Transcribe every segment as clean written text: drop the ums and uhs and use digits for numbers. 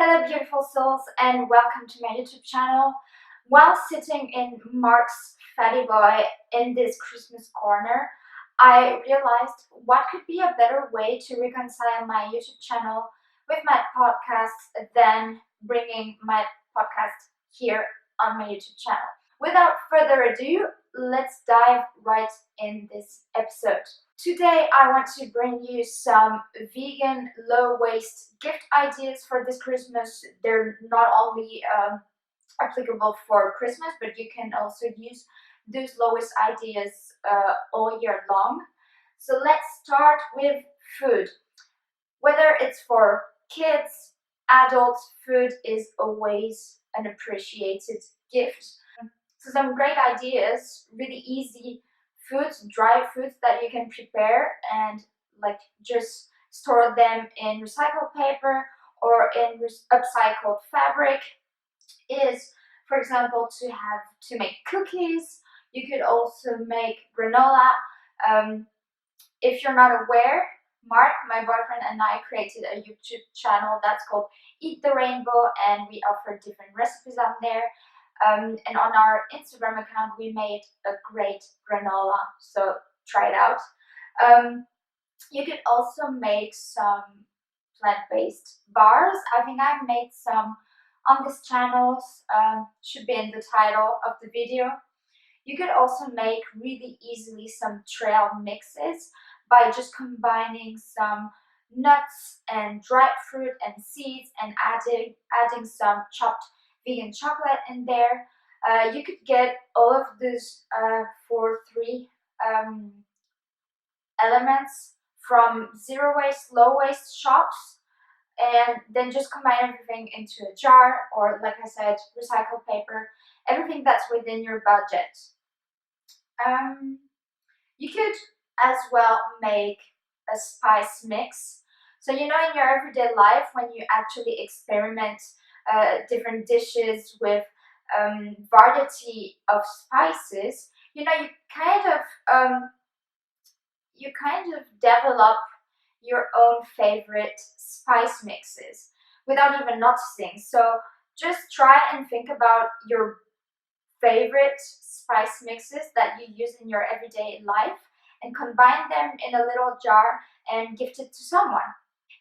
Hello beautiful souls and welcome to my YouTube channel. While sitting in Mark's Fatty Boy in this Christmas corner, I realized what could be a better way to reconcile my YouTube channel with my podcast than bringing my podcast here on my YouTube channel. Without further ado, let's dive right in this episode. Today I want to bring you some vegan low-waste gift ideas for this Christmas. They're not only applicable for Christmas, but you can also use those low-waste ideas all year long. So let's start with food. Whether it's for kids, adults, food is always an appreciated gift. So some great ideas, really easy foods, dry foods that you can prepare and just store them in recycled paper or in upcycled fabric is, for example, to make cookies. You could also make granola. If you're not aware, Mark, my boyfriend, and I created a YouTube channel that's called Eat the Rainbow, and we offer different recipes on there. And on our Instagram account, we made a great granola, so try it out. You could also make some plant-based bars. I think I made some on this channel, should be in the title of the video. You could also make really easily some trail mixes by just combining some nuts and dried fruit and seeds and adding some chopped vegan chocolate in there. You could get all of this for three elements from zero waste, low waste shops, and then just combine everything into a jar, or like I said, recycled paper, everything that's within your budget. You could as well make a spice mix. So in your everyday life, when you actually experiment different dishes with variety of spices, you kind of develop your own favorite spice mixes without even noticing. So just try and think about your favorite spice mixes that you use in your everyday life and combine them in a little jar and gift it to someone.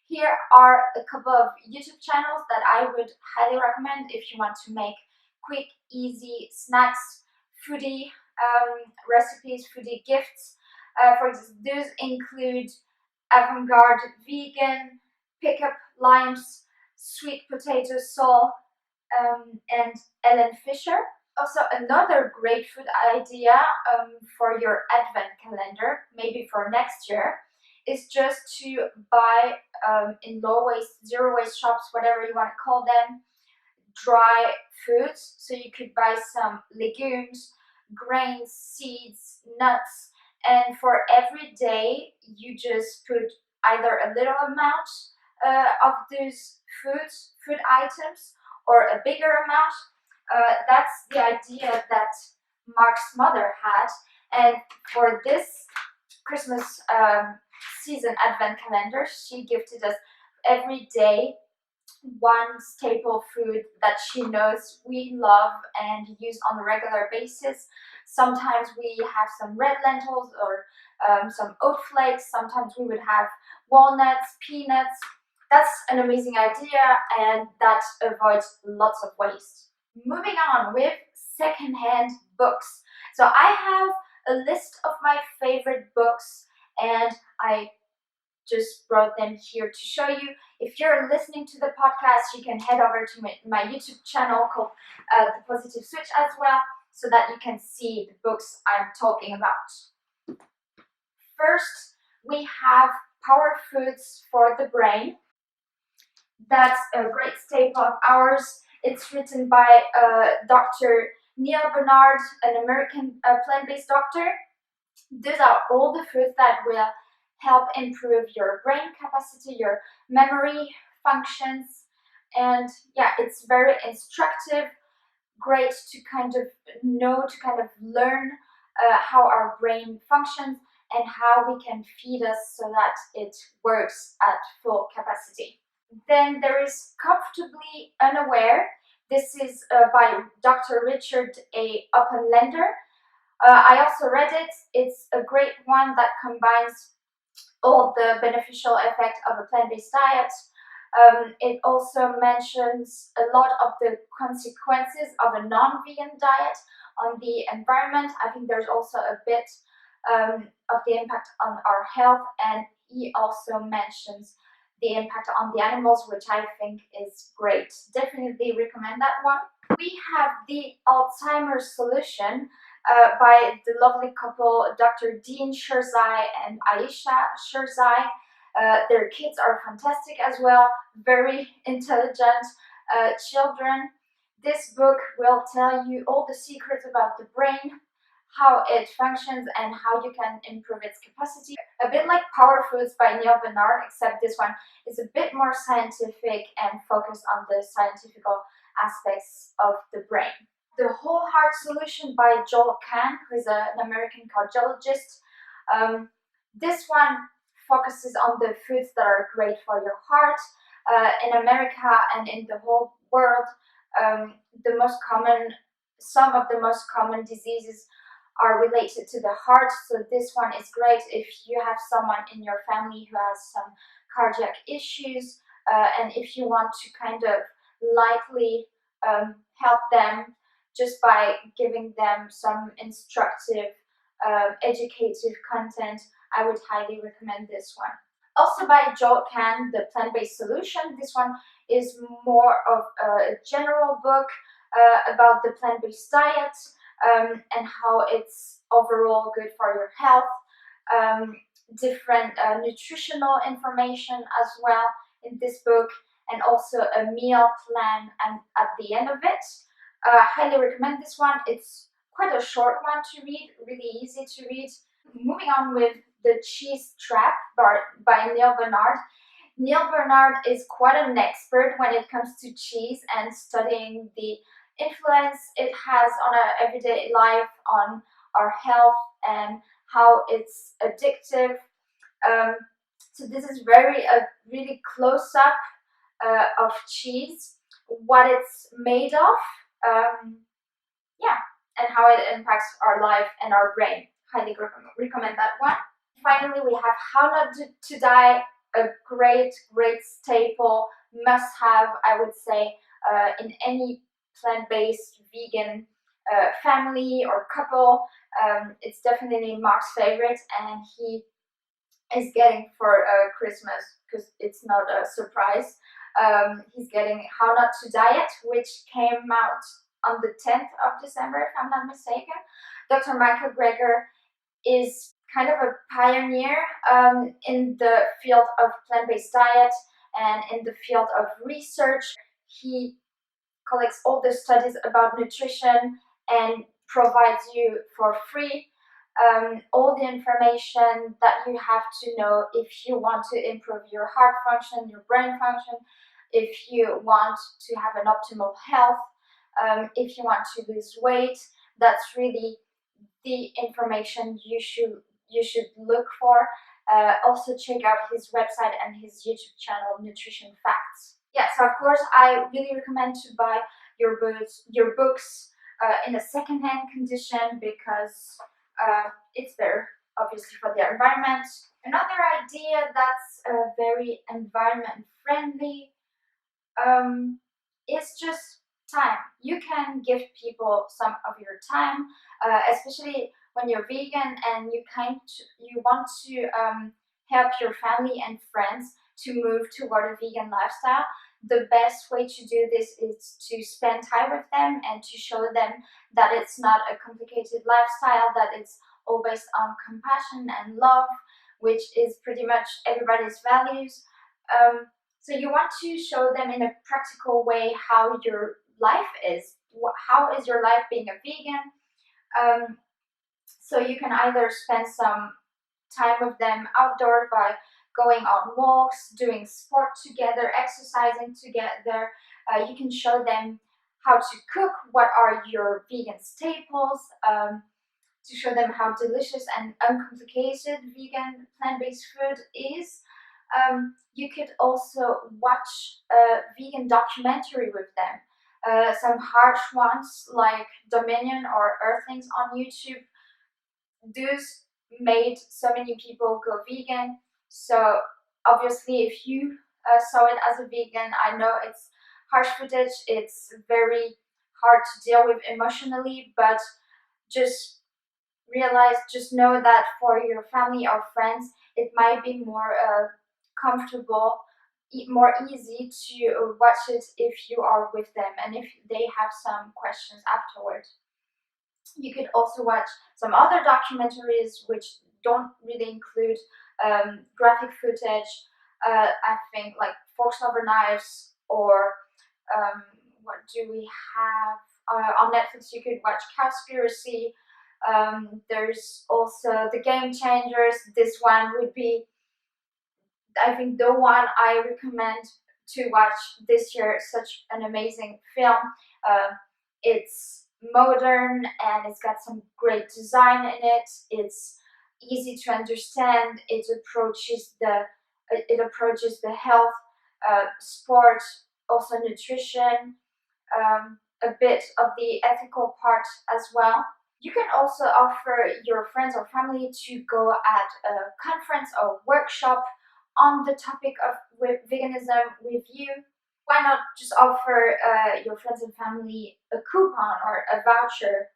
Here are a couple of YouTube channels that I would highly recommend if you want to make quick, easy snacks, foodie recipes, foodie gifts. For example, those include avantgardevegan, Pickup Limes, SweetPotatoSoul, and Ellen Fisher. Also, another great food idea for your advent calendar, maybe for next year, is just to buy in low waste, zero waste shops, whatever you want to call them, dry foods. So you could buy some legumes, grains, seeds, nuts, and for every day you just put either a little amount of those food items, or a bigger amount. That's the idea that Mark's mother had, and for this Christmas season advent calendar, she gifted us every day one staple food that she knows we love and use on a regular basis. Sometimes we have some red lentils or some oat flakes. Sometimes we would have walnuts, peanuts. That's an amazing idea, and that avoids lots of waste. Moving on with secondhand books. So I have a list of my favorite books, and I just brought them here to show you. If you're listening to the podcast, you can head over to my YouTube channel called The Positive Switch as well, so that you can see the books I'm talking about. First, we have Power Foods for the Brain. That's a great staple of ours. It's written by Dr. Neal Barnard, an American plant-based doctor. These are all the foods that will help improve your brain capacity, your memory functions, and yeah, it's very instructive, great to kind of learn how our brain functions and how we can feed us so that it works at full capacity. Then there is Comfortably Unaware. This is by Dr. Richard A. Oppenlander. I also read it. It's a great one that combines all the beneficial effect of a plant-based diet. It also mentions a lot of the consequences of a non-vegan diet on the environment. I think there's also a bit of the impact on our health, and he also mentions the impact on the animals, which I think is great. Definitely recommend that one. We have The Alzheimer Solution by the lovely couple Dr. Dean Sherzai and Ayesha Sherzai. Their kids are fantastic as well, very intelligent children. This book will tell you all the secrets about the brain, how it functions, and how you can improve its capacity. A bit like Power Foods by Neal Barnard, except this one is a bit more scientific and focused on the scientific aspects of the brain. The Whole Heart Solution by Kahn, who is an American cardiologist. This one focuses on the foods that are great for your heart. In America and in the whole world, some of the most common diseases are related to the heart, so this one is great if you have someone in your family who has some cardiac issues, and if you want to kind of lightly help them just by giving them some instructive, educative content. I would highly recommend this one. Also by Kahn, The Plant-Based Solution. This one is more of a general book about the plant-based diet and how it's overall good for your health. Different nutritional information as well in this book, and also a meal plan and at the end of it. Highly recommend this one. It's quite a short one to read, really easy to read. Moving on with The Cheese Trap by Neal Barnard. Neal Barnard is quite an expert when it comes to cheese and studying the influence it has on our everyday life, on our health, and how it's addictive. So this is really close up of cheese, what it's made of, yeah, and how it impacts our life and our brain. Highly recommend that one. Finally, we have How Not to Die, a great staple, must have, I would say, in any plant-based vegan family or couple. It's definitely Mark's favorite, and he is getting for Christmas, because it's not a surprise. He's getting How Not to Diet, which came out on the 10th of December, if I'm not mistaken. Dr. Michael Greger is kind of a pioneer in the field of plant-based diet and in the field of research. He collects all the studies about nutrition and provides you for free all the information that you have to know if you want to improve your heart function, your brain function, if you want to have an optimal health, if you want to lose weight. That's really the information you should look for. Also check out his website and his YouTube channel, Nutrition Facts. Yes, of course, I really recommend to buy your books in a second-hand condition, because it's better, obviously, for the environment. Another idea that's very environment friendly is just time. You can give people some of your time, especially when you're vegan and you want to help your family and friends to move toward a vegan lifestyle. The best way to do this is to spend time with them and to show them that it's not a complicated lifestyle, that it's all based on compassion and love, which is pretty much everybody's values. So you want to show them in a practical way how your life is. How is your life being a vegan? So you can either spend some time with them outdoors by going on walks, doing sport together, exercising together. You can show them how to cook, what are your vegan staples, to show them how delicious and uncomplicated vegan plant-based food is. You could also watch a vegan documentary with them. Some harsh ones like Dominion or Earthlings on YouTube. Those made so many people go vegan. So obviously, if you saw it as a vegan, I know it's harsh footage. It's very hard to deal with emotionally, but just just know that for your family or friends, it might be more comfortable, more easy to watch it if you are with them and if they have some questions afterward. You could also watch some other documentaries which don't really include graphic footage. I think like Forks Over Knives, or what do we have? On Netflix, you could watch Cowspiracy. There's also The Game Changers. This one would be, I think, the one I recommend to watch this year. Such an amazing film. Uh, it's modern and it's got some great design in it. It's easy to understand. It approaches the health, sport, also nutrition, a bit of the ethical part as well. You can also offer your friends or family to go at a conference or workshop on the topic of veganism with you. Why not just offer your friends and family a coupon or a voucher,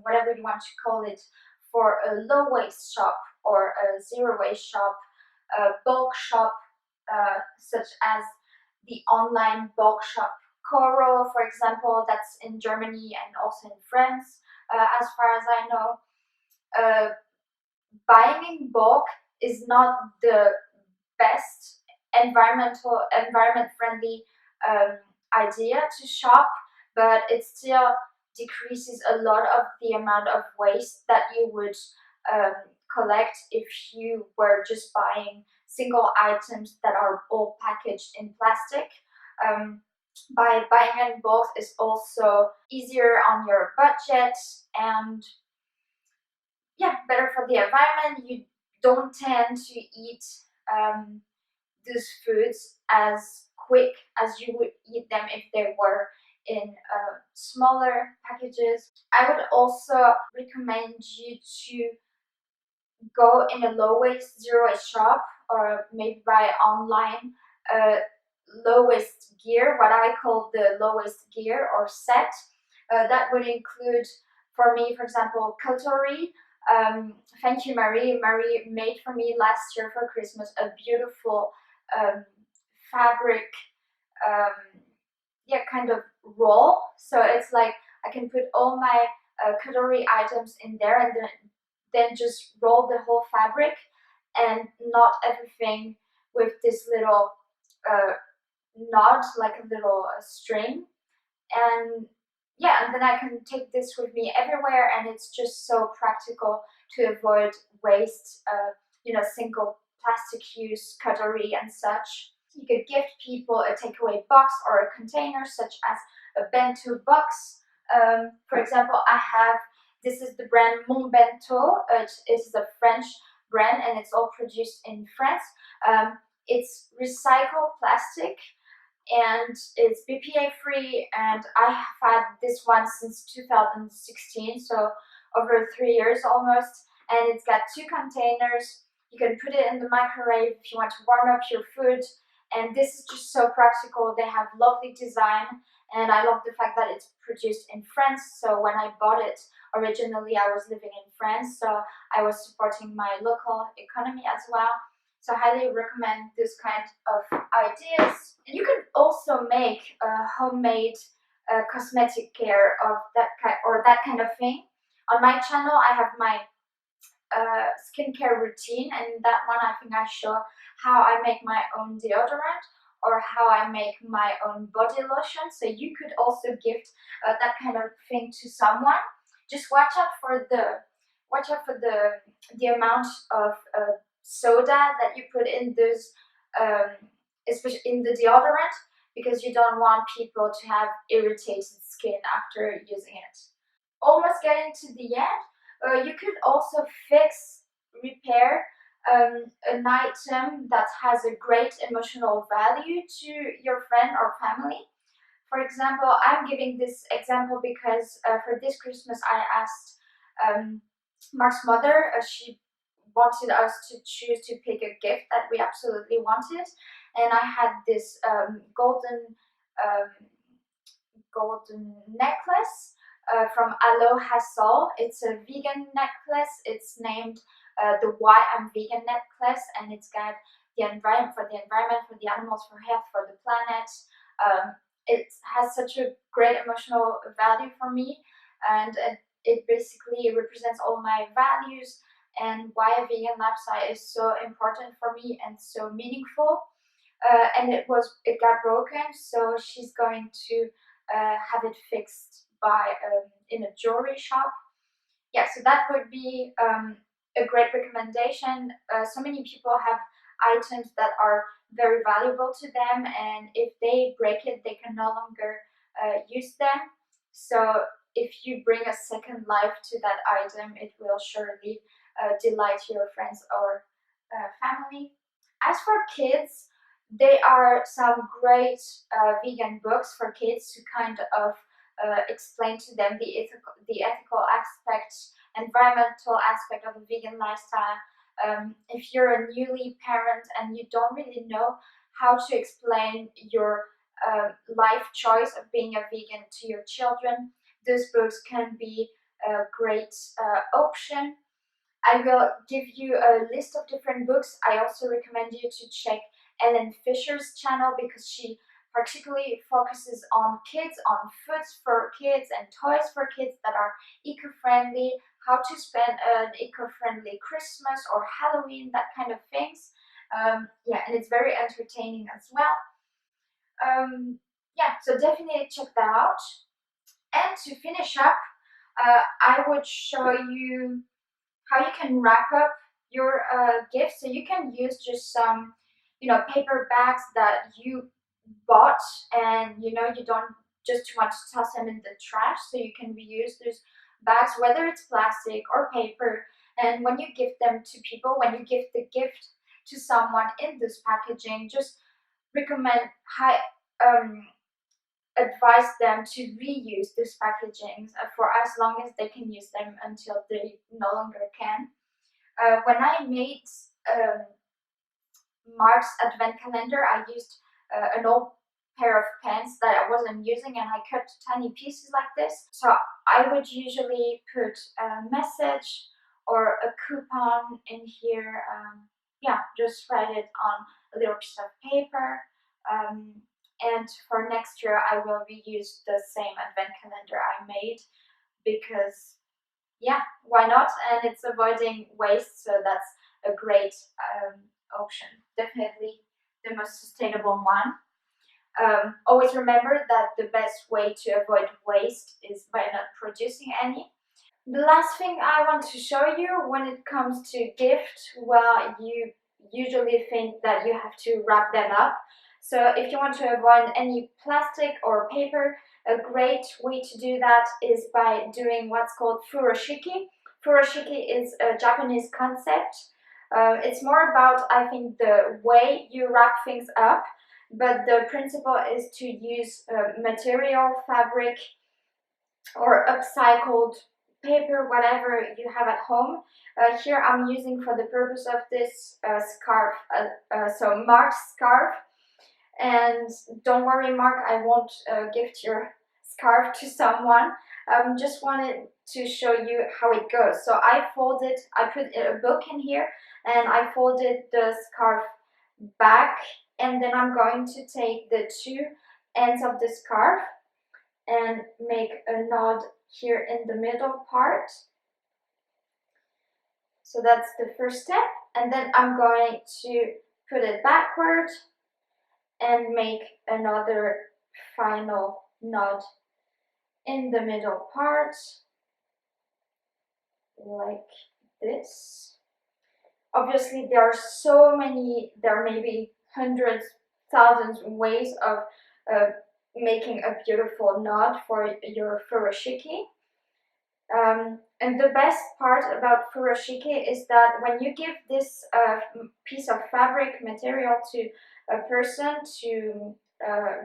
whatever you want to call it, for a low waste shop or a zero waste shop, a bulk shop, such as the online bulk shop Coro, for example, that's in Germany and also in France, as far as I know. Uh, Buying in bulk is not the best environment friendly idea to shop, but it still decreases a lot of the amount of waste that you would um, collect if you were just buying single items that are all packaged in plastic. By buying in bulk is also easier on your budget, and yeah, better for the environment. You don't tend to eat um, these foods as quick as you would eat them if they were in smaller packages. I would also recommend you to go in a low waste, zero waste shop, or maybe buy online low waste gear, what I call the low waste gear or set. That would include, for me, for example, cutlery. Thank you, Marie. Marie made for me last year for Christmas a beautiful fabric, kind of roll. So it's like I can put all my cutlery items in there and then just roll the whole fabric and knot everything with this little knot, like a little string. And yeah, and then I can take this with me everywhere, and it's just so practical to avoid waste, single plastic use cutlery and such. You could gift people a takeaway box or a container, such as a bento box. For example, this is the brand Mon Bento. It is a French brand and it's all produced in France. It's recycled plastic and it's BPA free, and I have had this one since 2016, so over 3 years almost. And it's got 2 containers. You can put it in the microwave if you want to warm up your food, and this is just so practical. They have lovely design, and I love the fact that it's produced in France. So when I bought it originally, I was living in France, so I was supporting my local economy as well. So I highly recommend this kind of ideas. And you can also make a homemade cosmetic care of that kind of thing. On my channel, I have my skincare routine, and in that one I think I show how I make my own deodorant or how I make my own body lotion. So you could also gift that kind of thing to someone. Just watch out for the amount of soda that you put in this, especially in the deodorant, because you don't want people to have irritated skin after using it. Almost getting to the end. You could also repair an item that has a great emotional value to your friend or family. For example, I'm giving this example because for this Christmas I asked Mark's mother, she wanted us to choose to pick a gift that we absolutely wanted, and I had this um, golden necklace from Aloha Soul. It's a vegan necklace. It's named the Why I'm Vegan necklace, and it's got the environment, for the animals, for health, for the planet. It has such a great emotional value for me, and it basically represents all my values and why a vegan lifestyle is so important for me and so meaningful. And it got broken, so she's going to have it fixed by in a jewelry shop. Yeah, so that would be a great recommendation. So many people have items that are very valuable to them, and if they break it, they can no longer use them. So if you bring a second life to that item, it will surely delight your friends or family. As for kids, there are some great vegan books for kids to kind of explain to them the ethical aspects, environmental aspect of a vegan lifestyle. If you're a newly parent and you don't really know how to explain your life choice of being a vegan to your children, those books can be a great option. I will give you a list of different books. I also recommend you to check Ellen Fisher's channel because she particularly focuses on kids, on foods for kids and toys for kids that are eco-friendly, how to spend an eco-friendly Christmas or Halloween, that kind of things. Yeah, and it's very entertaining as well. Yeah, so definitely check that out. And to finish up, I would show you how you can wrap up your gift. So you can use just some, paper bags that you bought, and you don't just want to toss them in the trash. So you can reuse those bags, whether it's plastic or paper. And when you give them to people, when you give the gift to someone in this packaging, just recommend high. Advise them to reuse these packagings for as long as they can use them until they no longer can. When I made Mark's advent calendar, I used an old pair of pens that I wasn't using, and I cut tiny pieces like this. So I would usually put a message or a coupon in here. Yeah, just write it on a little piece of paper. And for next year, I will reuse the same advent calendar I made because, yeah, why not? And it's avoiding waste, so that's a great option. Definitely the most sustainable one. Always remember that the best way to avoid waste is by not producing any. The last thing I want to show you when it comes to gift, well, you usually think that you have to wrap them up. So if you want to avoid any plastic or paper, a great way to do that is by doing what's called Furoshiki. Furoshiki is a Japanese concept. It's more about, I think, the way you wrap things up, but the principle is to use material, fabric, or upcycled paper, whatever you have at home. Here I'm using for the purpose of this scarf, so Mark's scarf. And don't worry, Mark, I won't gift your scarf to someone. Just wanted to show you how it goes. So I put a book in here, and I folded the scarf back, and then I'm going to take the two ends of the scarf and make a knot here in the middle part. So that's the first step, and then I'm going to put it backward and make another final knot in the middle part like this. Obviously there are maybe hundreds, thousands ways of making a beautiful knot for your furoshiki. And the best part about Furoshiki is that when you give this piece of fabric material to a person to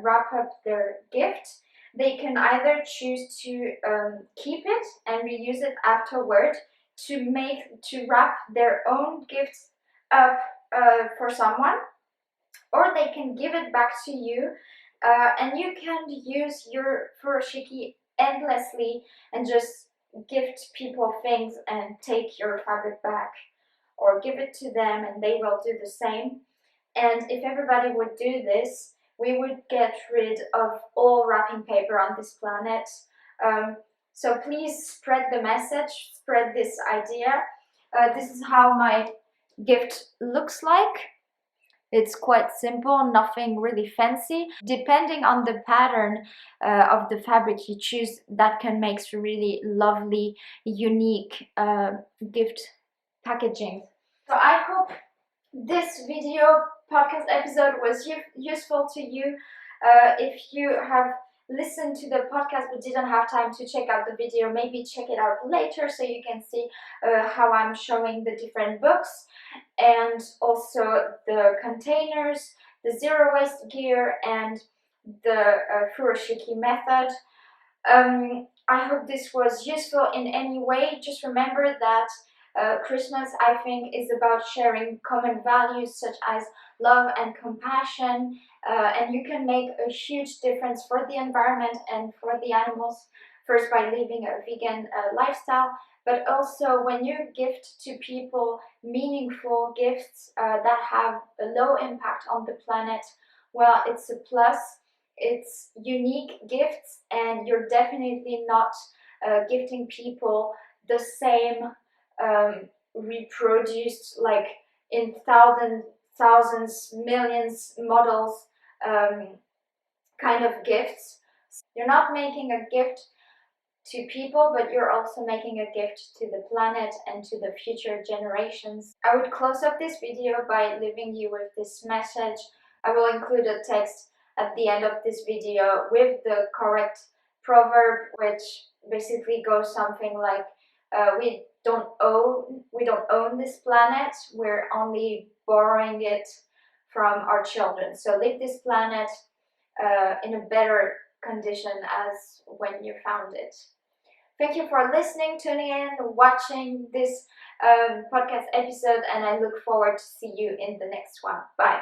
wrap up their gift, they can either choose to keep it and reuse it afterward to wrap their own gifts up for someone, or they can give it back to you, and you can use your furoshiki endlessly and just gift people things and take your fabric back, or give it to them and they will do the same. And if everybody would do this, we would get rid of all wrapping paper on this planet. So please spread the message, spread this idea. This is how my gift looks like. It's quite simple, nothing really fancy. Depending on the pattern of the fabric you choose, that can make really lovely, unique gift packaging. So I hope this video podcast episode was useful to you. If you have listened to the podcast but didn't have time to check out the video, maybe check it out later so you can see how I'm showing the different books, and also the containers, the zero waste gear, and the furoshiki method. I hope this was useful in any way. Just remember that Christmas, I think, is about sharing common values such as love and compassion, and you can make a huge difference for the environment and for the animals, first by living a vegan lifestyle, but also when you gift to people meaningful gifts that have a low impact on the planet, well, it's a plus. It's unique gifts, and you're definitely not gifting people the same reproduced, like in thousands, millions models kind of gifts. You're not making a gift to people, but you're also making a gift to the planet and to the future generations. I would close up this video by leaving you with this message. I will include a text at the end of this video with the correct proverb, which basically goes something like, we don't own this planet, we're only borrowing it from our children. So leave this planet in a better condition as when you found it. Thank you for listening, tuning in, watching this podcast episode, and I look forward to see you in the next one. Bye.